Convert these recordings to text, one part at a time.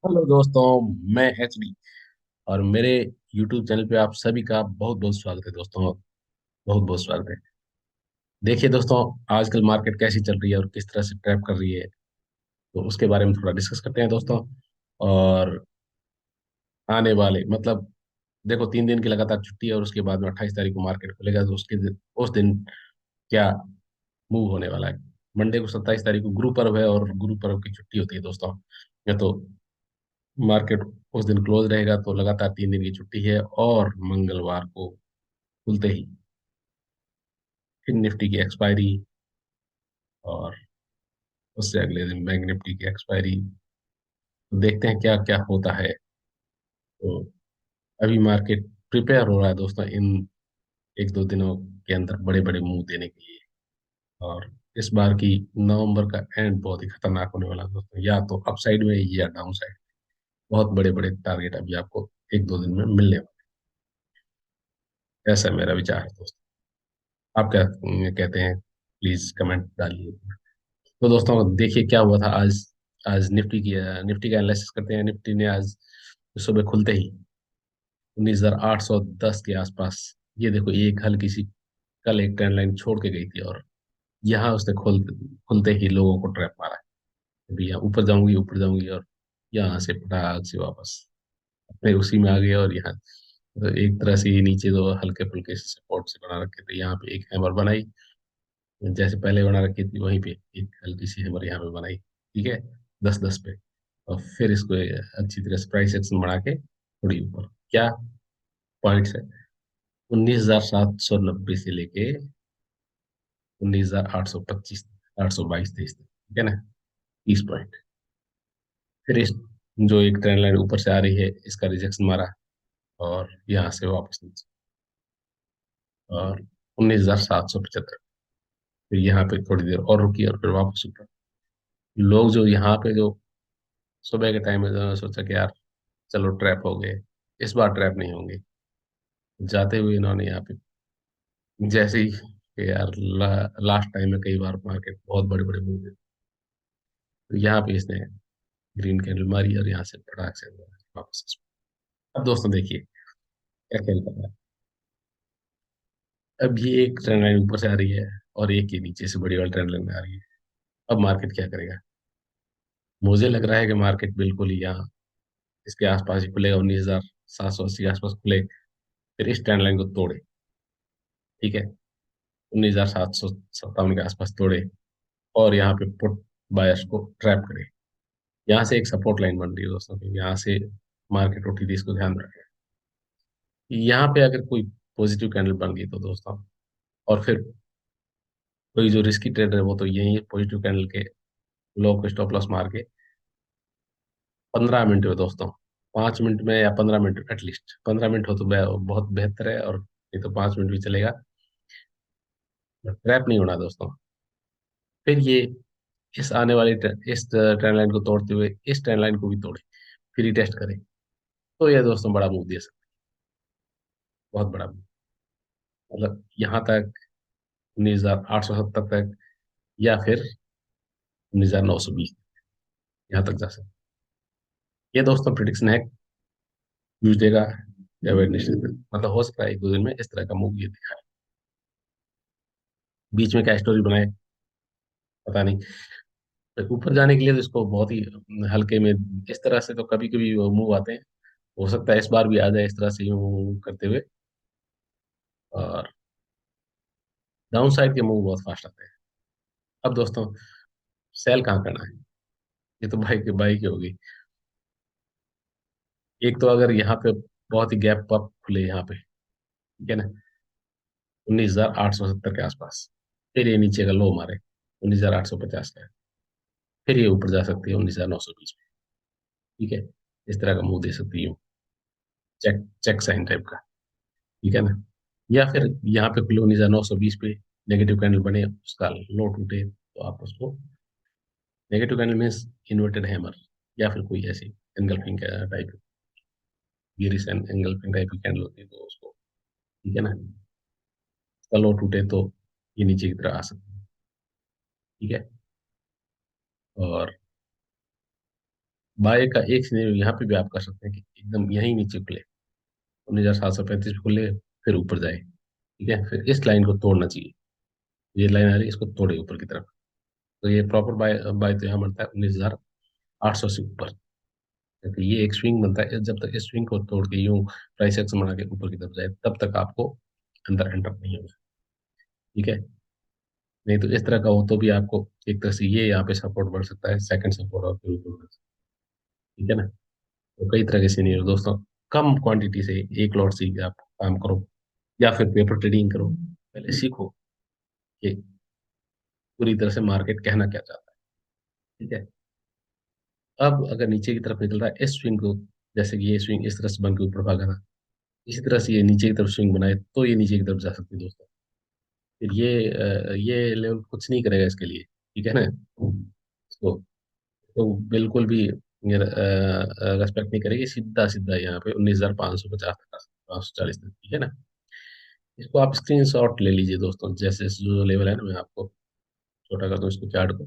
Hello दोस्तों। मैं HD और मेरे यूट्यूब चैनल पे आप सभी का बहुत बहुत स्वागत है दोस्तों। बहुत बहुत स्वागत है। देखिए दोस्तों, आजकल मार्केट कैसी चल रही है और किस तरह से ट्रैप कर रही है, तो उसके बारे में थोड़ा डिस्कस करते हैं दोस्तों। और आने वाले मतलब देखो, 3 दिन की लगातार छुट्टी है और उसके बाद में 28 तारीख को मार्केट खुलेगा, तो उस दिन क्या मूव होने वाला है। मंडे को 27 तारीख को गुरु पर्व है और गुरु पर्व की छुट्टी होती है दोस्तों। या तो मार्केट उस दिन क्लोज रहेगा, तो लगातार 3 दिन की छुट्टी है। और मंगलवार को खुलते ही फिर निफ्टी की एक्सपायरी और उससे अगले दिन बैंक निफ्टी की एक्सपायरी। तो देखते हैं क्या क्या होता है। तो अभी मार्केट प्रिपेयर हो रहा है दोस्तों इन 1-2 दिनों के अंदर बड़े बड़े मूव देने के लिए। और इस बार की नवंबर का एंड बहुत ही खतरनाक होने वाला है दोस्तों, या तो अपसाइड में या डाउन साइड। बहुत बड़े बड़े टारगेट अभी आपको 1-2 दिन में मिलने वाले हैं। ऐसा मेरा विचार है दोस्तों। आप क्या कहते हैं, प्लीज कमेंट डालिए। तो दोस्तों देखिए क्या हुआ था आज। आज निफ्टी का एनालिसिस करते हैं। निफ्टी ने आज सुबह खुलते ही 19,810 के आसपास, ये देखो, एक हल्की सी कल एक ट्रेंड लाइन छोड़ के गई थी और यहाँ उसने खुलते ही लोगों को ट्रैप मारा है। अभी यहाँ ऊपर जाऊंगी ऊपर जाऊंगी, और यहाँ से फटाक से वापस अपने उसी में आ गए। और यहाँ तो एक तरह से ये नीचे दो हल्के फुल्के से सपोर्ट से बना रखे थे, यहाँ पे एक हैमर बनाई, जैसे पहले बना रखी थी वहीं पे एक हल्की सी हैमर यहाँ पे बनाई, ठीक है, 10-10 पे। और फिर इसको अच्छी तरह से प्राइस एक्शन बना के थोड़ी ऊपर, क्या पॉइंट्स है, 19,790 से लेके 19,825, 822-23 तक, ठीक है ना, 30 पॉइंट। फिर इस जो एक ट्रेंड लाइन ऊपर से आ रही है, इसका रिजेक्शन मारा और यहाँ से वापस नीचे, और 19,775। फिर यहाँ पे थोड़ी देर और रुकी और फिर वापस ऊपर। लोग जो यहाँ पे जो सुबह के टाइम में सोचा कि यार चलो ट्रैप हो गए, इस बार ट्रैप नहीं होंगे। जाते हुए इन्होंने यहाँ पे जैसे ही कि यार लास्ट टाइम में कई बार मार्केट बहुत बड़े बड़े मूव हुए, तो यहाँ पे इसने ग्रीन कैंडल मारी और यहाँ से फटाक से वापस। अब दोस्तों देखिए क्या खेल कर रहा है। अब ये एक ट्रेंड लाइन ऊपर से आ रही है और एक ये नीचे से बड़ी वाली ट्रेंड लाइन में आ रही है। अब मार्केट क्या करेगा। मुझे लग रहा है कि मार्केट बिल्कुल ही यहाँ इसके आसपास ही खुलेगा, 19,780 के आसपास खुले, फिर इस ट्रेंड लाइन को तोड़े, ठीक है, 19,757 के आसपास तोड़े और यहाँ पे पुट बायर्स को ट्रैप करे। यहाँ से एक सपोर्ट लाइन बन रही है दोस्तों, क्योंकि यहाँ से मार्केट उठी थी, इसको ध्यान रखें। यहाँ पे अगर कोई पॉजिटिव कैंडल बन गई तो दोस्तों, और फिर कोई जो रिस्की ट्रेडर है वो तो यही पॉजिटिव कैंडल के लो को स्टॉप लॉस मार के 15 मिनट में दोस्तों, 5 मिनट में या 15 मिनट, एटलीस्ट 15 मिनट हो तो बहुत बेहतर है, और नहीं तो 5 मिनट भी चलेगा। ट्रैप नहीं होना दोस्तों। फिर ये इस ट्रेंड लाइन को तोड़ते हुए इस ट्रेंड लाइन को भी तोड़े, फिर टेस्ट करें, तो ये दोस्तों बड़ा मूव दे सकते हैं, बहुत बड़ा मूव। मतलब यहाँ तक 19,870 तक, या फिर 19,920, यहाँ तक जा सकते हैं। ये दोस्तों प्रिडिक्शन है ट्यूजडे का या वेडनेसडे का। मतलब हो सकता है 1-2 दिन में इस तरह का मूव ये दिखाए। बीच में क्या स्टोरी बनाए पता नहीं। तो ऊपर जाने के लिए तो इसको बहुत ही हल्के में, इस तरह से तो कभी कभी मूव आते हैं। हो सकता है इस बार भी आ जाए इस तरह से यूं करते हुए। और डाउन साइड के मूव बहुत फास्ट आते हैं। अब दोस्तों सेल कहाँ करना है, ये तो भाई की बाई की होगी। एक तो अगर यहाँ पे बहुत ही गैप अप खुले यहाँ पे, ठीक है ना, 19,870 के आसपास, फिर ये नीचे का लो मारे 19,850 का, फिर ये ऊपर जा सकती है 19,920 पे, ठीक है। इस तरह का मुंह दे सकती हूँ, चेक चेक साइन टाइप का, ठीक है ना। या फिर यहाँ पे खुले 19,920 पे नेगेटिव कैंडल बने, उसका लो टूटे, तो आप उसको, negative candle means inverted hammer, या फिर कोई ऐसी एंगल्फिंग टाइप, गिरिस एंगल्फिंग टाइप की कैंडल होती है, तो उसको, ठीक है ना, उसका लो टूटे तो ये नीचे की तरफ आ सकती है, ठीक है। और बाय का एक सिनेरियो यहाँ पे भी आप कर सकते हैं कि एकदम यहीं नीचे खुले, 19,735 पे खुले, फिर ऊपर जाए। ठीक है, फिर इस लाइन को तोड़ना चाहिए। ये लाइन आ रही है, इसको तोड़े ऊपर की तरफ। तो ये प्रॉपर बाय बाय तो यहाँ बनता है 19,800 से ऊपर। क्योंकि ये एक स्विंग बनता है, जब तक इस स्विंग को तोड़ के यूं प्राइस एक्शन बना के ऊपर की तरफ जाए, तब तक आपको अंदर एंटर नहीं होगा। ठीक है, नहीं तो इस तरह का हो तो भी आपको एक तरह से ये यहाँ पे सपोर्ट बढ़ सकता है, सेकंड सपोर्ट, और फिर ऊपर बढ़ सकता है। ठीक है ना। तो कई तरह के सीनियर दोस्तों, कम क्वांटिटी से एक लॉट से आप काम करो, या फिर पेपर ट्रेडिंग करो। पहले सीखो कि पूरी तरह से मार्केट कहना क्या चाहता है। ठीक है, अब अगर नीचे की तरफ निकल रहा है इस स्विंग को, जैसे कि ये स्विंग इस तरह से बन के ऊपर भागा था, इसी तरह से ये नीचे की तरफ स्विंग बनाए तो ये नीचे की तरफ जा सकती है दोस्तों। फिर ये लेवल कुछ नहीं करेगा इसके लिए। ठीक है ना। तो बिल्कुल भी रेस्पेक्ट नहीं करेगी, सीधा सीधा यहाँ पे 19,550 तक, 540 तक। ठीक है ना। इसको आप स्क्रीन शॉट ले लीजिए दोस्तों, जैसे जो लेवल है ना, मैं आपको छोटा कर दूँ इसको, चार्ट को,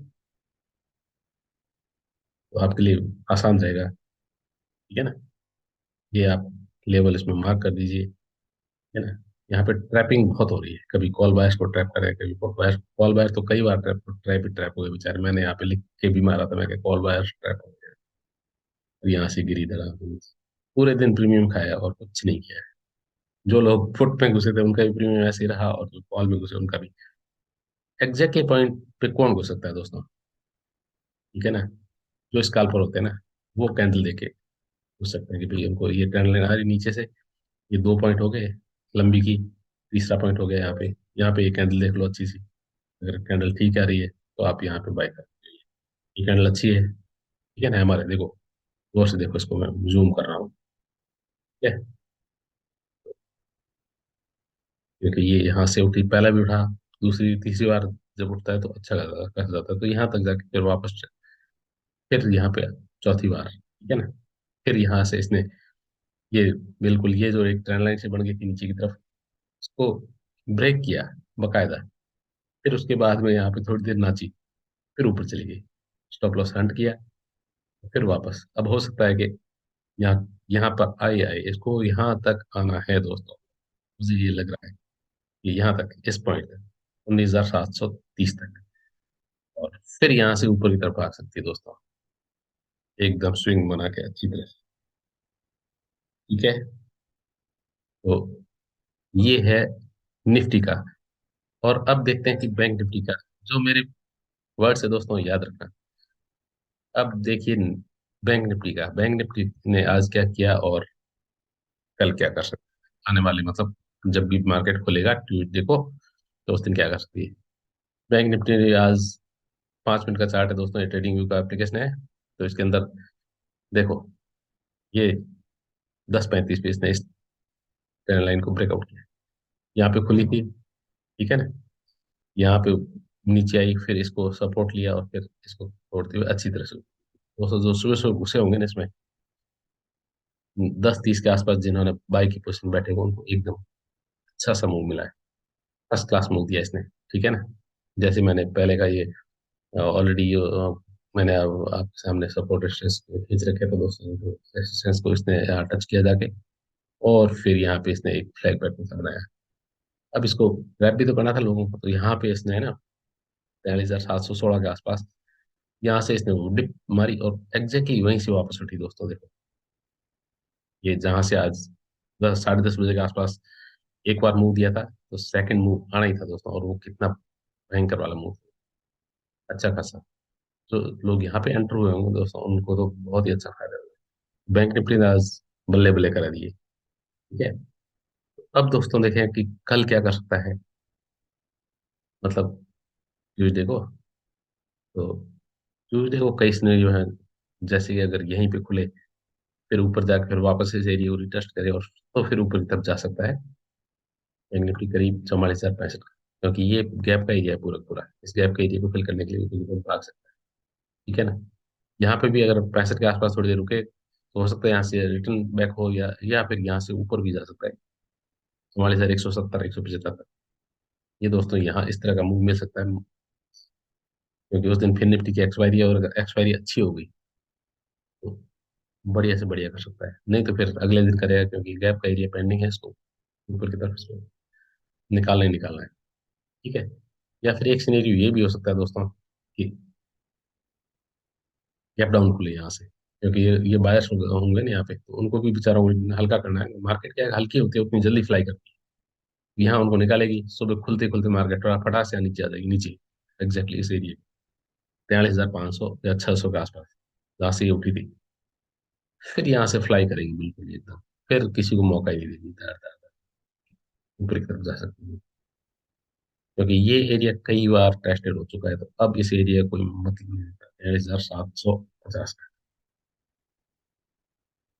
तो आपके लिए आसान रहेगा। ठीक है ना। ये आप लेवल इसमें मार्क कर दीजिए। है ना। यहाँ पे ट्रैपिंग बहुत हो रही है, कभी कॉल बायर्स को ट्रैप करे, कभी कॉल बायर्स तो कई बार ट्रैप हो गए बेचारे। मैंने यहाँ पे लिख के भी मारा था, मैं कॉल बायर्स ट्रैप हो गया, और यहाँ से गिरी धरा, पूरे दिन प्रीमियम खाया और कुछ नहीं किया। जो लोग फुट में घुसे थे उनका भी प्रीमियम ऐसे ही रहा, और जो कॉल में घुसे उनका भी। एग्जैक्टली पॉइंट पे कौन घुस सकता है दोस्तों? ठीक है ना। जो स्कैल्पर होते हैं ना, वो कैंडल देके घुस सकते हैं कि भाई उनको ये ट्रेंड लाइन आ रही नीचे से, ये 2 पॉइंट हो गए लंबी की, तीसरा पॉइंट हो गया यहाँ पे। यहाँ पे ये कैंडल देख लो अच्छी सी, अगर कैंडल ठीक आ रही है तो आप यहाँ पे बाय कर। ये कैंडल अच्छी है, ठीक है ना हमारे, देखो गौर से देखो, इसको मैं जूम कर रहा हूँ। ठीक है, क्योंकि ये यहाँ से उठी, पहला भी उठा, दूसरी तीसरी बार जब उठता है तो अच्छा कर जाता है, तो यहाँ तक जाके फिर वापस, फिर यहाँ पे चौथी बार। ठीक है ना। फिर यहाँ से इसने ये, बिल्कुल ये जो एक ट्रेंड लाइन से बन गई थी नीचे की तरफ, इसको ब्रेक किया बकायदा। फिर उसके बाद में यहाँ पे थोड़ी देर नाची, फिर ऊपर चली गई, स्टॉप लॉस हंट किया, फिर वापस। अब हो सकता है कि यहाँ यहाँ पर आए आए इसको यहाँ तक आना है दोस्तों। मुझे ये लग रहा है कि यहाँ तक, इस पॉइंट तक, 19,730 तक, और फिर यहाँ से ऊपर की तरफ आ सकती है दोस्तों, एकदम स्विंग बना के अच्छी तरह से। ठीक है, तो ये है निफ्टी का। और अब देखते हैं कि बैंक निफ्टी का, जो मेरे वर्ड है दोस्तों याद रखना। अब देखिए बैंक निफ्टी का, बैंक निफ्टी ने आज क्या किया और कल क्या कर सकते हैं, आने वाले मतलब जब भी मार्केट खुलेगा ट्यूजडे को, तो उस दिन क्या कर सकती है बैंक निफ्टी ने आज। 5 मिनट का चार्ट है दोस्तों, ये ट्रेडिंग व्यू का एप्लीकेशन है। तो इसके अंदर देखो, ये 10:35 पे इसने इस ट्रेंड लाइन को ब्रेकआउट किया, यहाँ पे खुली थी। ठीक है ना। यहाँ पे नीचे आई, फिर इसको सपोर्ट लिया, और फिर इसको तोड़ते हुए अच्छी तरह से दोस्तों, जो सुबह सुबह घुसे होंगे ना इसमें, 10:30 के आसपास जिन्होंने बाई की पोजीशन बैठे हुए, उनको एकदम अच्छा सा मूव मिला है, फर्स्ट क्लास मूव दिया इसने। ठीक है ना। जैसे मैंने पहले का ये ऑलरेडी मैंने अब आपके सामने सपोर्ट रेजिस्टेंस खींच रखे थे दोस्तों, तो रेजिस्टेंस को इसने टच किया जाके, और फिर यहाँ पे इसने एक फ्लैग पैटर्न सा बनाया। अब इसको रैप भी तो करना था लोगों को, तो यहाँ पे इसने है ना 43,716 के आसपास, यहाँ से इसने वो डिप मारी, और एग्जैक्टली वहीं से वापस उठी दोस्तों। देखो, ये जहां से आज 10, 10:30 बजे के आसपास एक बार मूव दिया था, तो सेकंड मूव आना ही था दोस्तों, और वो कितना भयंकर वाला मूव, अच्छा खासा। जो लोग यहाँ पे एंटर हुए होंगे दोस्तों, उनको तो बहुत ही अच्छा फायदा हुआ। बैंक निफ्टी ने आज बल्ले बल्ले करा दिए। ठीक है, अब दोस्तों देखें कि कल क्या कर सकता है, मतलब ट्यूजडे को। तो ट्यूजडे को कई सिनेरियो हैं, जैसे कि अगर यहीं पे खुले, फिर ऊपर जाकर फिर वापस इस एरिया को रिटेस्ट करे, और तो फिर ऊपर की तरफ जा सकता है बैंक निफ्टी करीब 44,065 का, क्योंकि ये गैप का एरिया है पूरा पूरा, इस गैप का एरिया को फिल करने के लिए ऊपर की तरफ भाग सकता है। ठीक है ना। यहाँ पे भी अगर 65 के आसपास थोड़ी देर रुके, तो हो सकता है यहाँ से रिटर्न बैक हो, या फिर यहाँ से ऊपर भी जा सकता है 44,170, 175 तक। ये दोस्तों यहाँ इस तरह का मूव मिल सकता है, क्योंकि उस दिन फिर निफ्टी की एक्सपायरी है, और अगर एक्सपायरी अच्छी हो गई बढ़िया से बढ़िया कर सकता है, नहीं तो फिर अगले दिन करेगा, क्योंकि गैप का एरिया पेंडिंग है इसको ऊपर की तरफ इसको निकालना ही निकालना है। ठीक है। या फिर एक सिनेरियो ये भी हो सकता है दोस्तों कि गैप डाउन खुले यहाँ से, क्योंकि ये बायर्स होंगे ना यहाँ पे, तो उनको भी बेचारों को हल्का करना है। मार्केट क्या है, हल्की होती है उतनी जल्दी फ्लाई करती है। यहाँ उनको निकालेगी, सुबह खुलते खुलते मार्केट फटाक से नीचे आ जाएगी, नीचे एग्जैक्टली इस एरिया 43,500 या 600 के आसपास जहाँ से ये उठी थी। फिर यहाँ से फ्लाई करेगी बिल्कुल एकदम, फिर किसी को मौका ही नहीं देगी दार दार दार ऊपर की तरफ जा सकती है। क्योंकि ये एरिया कई बार टेस्टेड हो चुका है, तो अब इस एरिया को कोई मतलब नहीं रहता। 43,750 का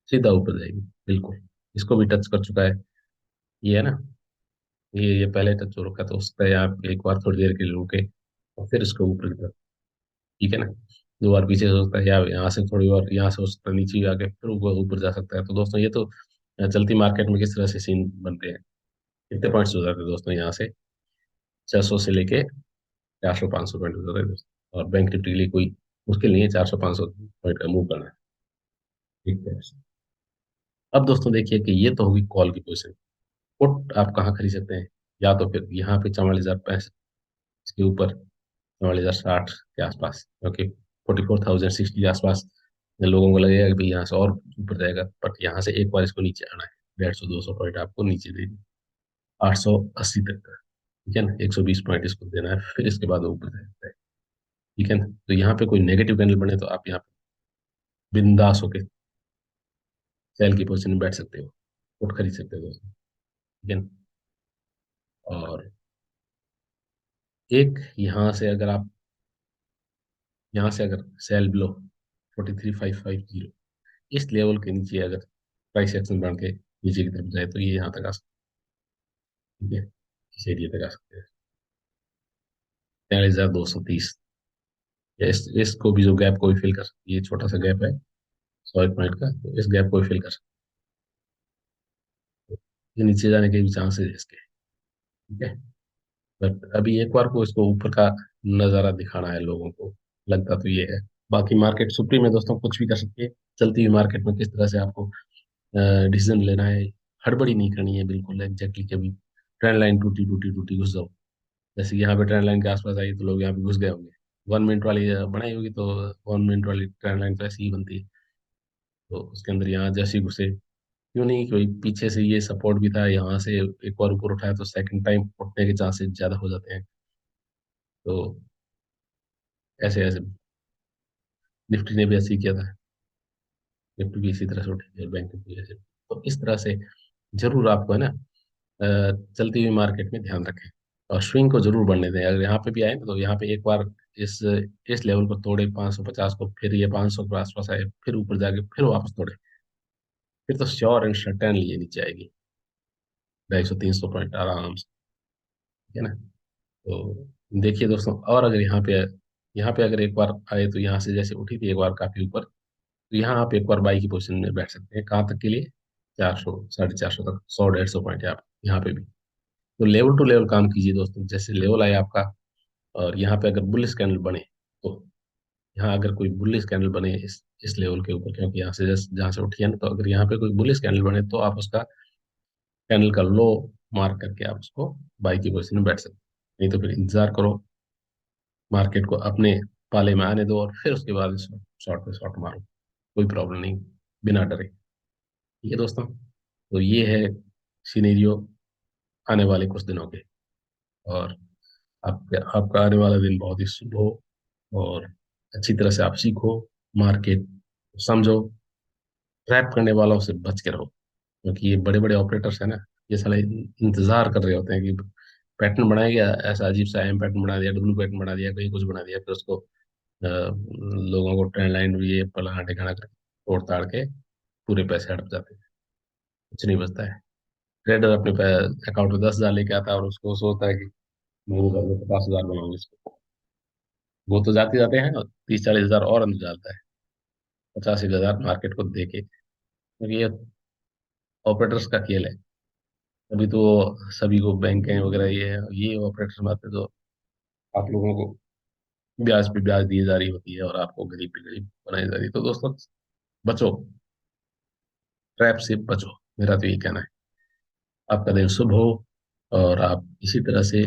सीधा ऊपर जाएगी बिल्कुल। इसको भी टच कर चुका है, ये है ना, ये पहले टच हो रखा था, उस पर आप एक बार थोड़ी देर के लिए रुके और फिर इसको ऊपर की तरफ। ठीक है ना। दो बार पीछे हो सकता है, या यहाँ से थोड़ी बार यहाँ से हो सकता है, नीचे आके फिर ऊपर ऊपर जा सकता है। तो दोस्तों ये तो चलती मार्केट में किस तरह से सीन बनते हैं। कितने पॉइंट्स हो जाते हैं दोस्तों यहाँ से, 600 से लेके 400 500 पॉइंट हो जाते हैं दोस्तों। और बैंक निफ्टी के लिए कोई मुश्किल नहीं है 400 500 पॉइंट का मूव करना। ठीक है। अब दोस्तों देखिए कि ये तो होगी कॉल की पोजीशन। पुट आप कहाँ खरीद सकते हैं, या तो फिर यहाँ पे 44,065 इसके ऊपर, 44,060 के आसपास, क्योंकि 44,060 के आसपास लोगों को लगेगा कि भाई यहाँ से और ऊपर जाएगा, बट यहाँ से एक बार इसको नीचे आना है। 150 200 पॉइंट आपको नीचे दे दी, 880 तक का। ठीक है ना, 120 पॉइंट इसको देना है, फिर इसके बाद वो ऊपर जाता है। ठीक है ना। तो यहाँ पे कोई नेगेटिव कैंडल बने तो आप यहाँ पे बिंदास होके सेल की पोजीशन में बैठ सकते हो, पुट खरीद सकते हो दोस्तों। ठीक है ना। और एक यहाँ से अगर सेल बिलो 43,550 इस लेवल के नीचे अगर प्राइस एक्शन बढ़ के नीचे की तरफ जाए, तो ये यहाँ तक आ सकते हैं। ठीक है, इस एरिया तक आ सकते हैं, 43,230। इसको भी जो गैप को भी फिल कर सकती है, ये छोटा सा गैप है 100 पॉइंट का, तो इस गैप को भी फिल कर सकते हैं। ये नीचे जाने के भी चांसेस है इसके। ठीक है। बट अभी एक बार को इसको ऊपर का नज़ारा दिखाना है लोगों को, लगता तो ये है। बाकी मार्केट सुप्रीम में दोस्तों कुछ भी कर सकती है। चलती हुई मार्केट में किस तरह से आपको डिसीजन लेना है, हड़बड़ी नहीं करनी है बिल्कुल एग्जैक्टली। कभी ट्रेंड लाइन टूटी टूटी टूटी घुस जाओ, जैसे यहाँ पे ट्रेंड लाइन के आसपास आई तो लोग यहाँ पे घुस गए होंगे। 1 मिनट वाली बनाई होगी, तो 1 मिनट वाली ट्रेंड लाइन तो ऐसी ही बनती है, तो उसके अंदर यहाँ जैसे ही घुसे, क्यों नहीं, कोई पीछे से ये सपोर्ट भी था, यहाँ से एक बार ऊपर उठाया तो सेकंड टाइम उठने के चांसेस ज्यादा हो जाते हैं। तो ऐसे ऐसे निफ्टी ने भी ऐसे ही किया था, निफ्टी भी इसी तरह से उठी है, बैंक निफ्टी ऐसे। तो इस तरह से जरूर आपको है ना चलती हुई मार्केट में ध्यान रखें, और स्विंग को जरूर बढ़ने दें। अगर यहाँ पे भी आए ना, तो यहाँ पे एक बार इस इस लेवल को तोड़े 550 को, फिर ये 500 के आसपास आए, फिर ऊपर जाके फिर वापस तोड़े, फिर तो श्योर एंड सर्टेन ये नीचे आएगी 250 300 पॉइंट आराम से। ठीक है ना। तो देखिए दोस्तों, और अगर यहाँ पे अगर एक बार आए, तो यहाँ से जैसे उठी थी एक बार काफी ऊपर, तो यहाँ आप एक बार बाई की पोजीशन में बैठ सकते हैं। कहाँ तक के लिए, 400 450 तक, 100 150 पॉइंट है आप यहाँ पे भी। तो लेवल टू लेवल काम कीजिए दोस्तों, जैसे लेवल आए आपका, और यहाँ पे अगर बुलिश कैंडल बने, तो यहाँ अगर कोई बुलिश कैंडल बने इस लेवल के ऊपर, क्योंकि यहाँ से जहाँ से उठी है ना, तो अगर यहाँ पे कोई बुलिश कैंडल बने, तो आप उसका कैंडल का लो मार्क करके आप उसको बाई की पोजीशन में बैठ सकते हैं। नहीं तो फिर इंतजार करो, मार्केट को अपने पाले में आने दो, और फिर उसके बाद इसको शॉर्ट पे शॉर्ट मारो, कोई प्रॉब्लम नहीं, बिना डरे। ठीक है दोस्तों। तो ये है सिनेरियो आने वाले कुछ दिनों के। और आपका आने वाला दिन बहुत ही शुभ हो, और अच्छी तरह से आप सीखो, मार्केट समझो, ट्रैप करने वालों से बच के रहो। क्योंकि ये बड़े बड़े ऑपरेटर्स है ना, ये साले इंतजार कर रहे होते हैं कि पैटर्न बनाएगा, ऐसा अजीब सा एम पैटर्न बना दिया, डब्ल्यू पैटर्न बना दिया, कहीं कुछ बना दिया, फिर उसको लोगों को ट्रेंड लाइन भी ये फलाना ठिकाना करके तोड़ ताड़ के पूरे पैसे हड़प जाते हैं, कुछ नहीं बचता है। ट्रेडर अपने अकाउंट में 10,000 लेके आता है, और उसको सोचता है कि मैं तो 50,000 बनाऊंगा इसको। वो तो जाते जाते हैं, 30 40 हजार और अंदर डालता है, 85,000 मार्केट को दे के, क्योंकि ये ऑपरेटर्स का खेल है। अभी तो सभी को बैंकें वगैरह ये ऑपरेटर्स आते, तो आप लोगों को ब्याज पे ब्याज दी जा रही होती है, और आपको गरीब पे गरीब बनाई जा रही है। तो दोस्तों बचो, ट्रैप से बचो। मेरा तो ये कहना है। आपका दिन शुभ हो, और आप इसी तरह से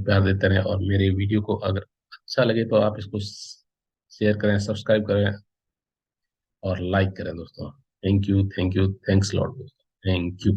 प्यार देते रहें। और मेरे वीडियो को अगर अच्छा लगे तो आप इसको शेयर करें, सब्सक्राइब करें और लाइक करें दोस्तों। Thank you, thank you, thanks lot दोस्तों, थैंक यू।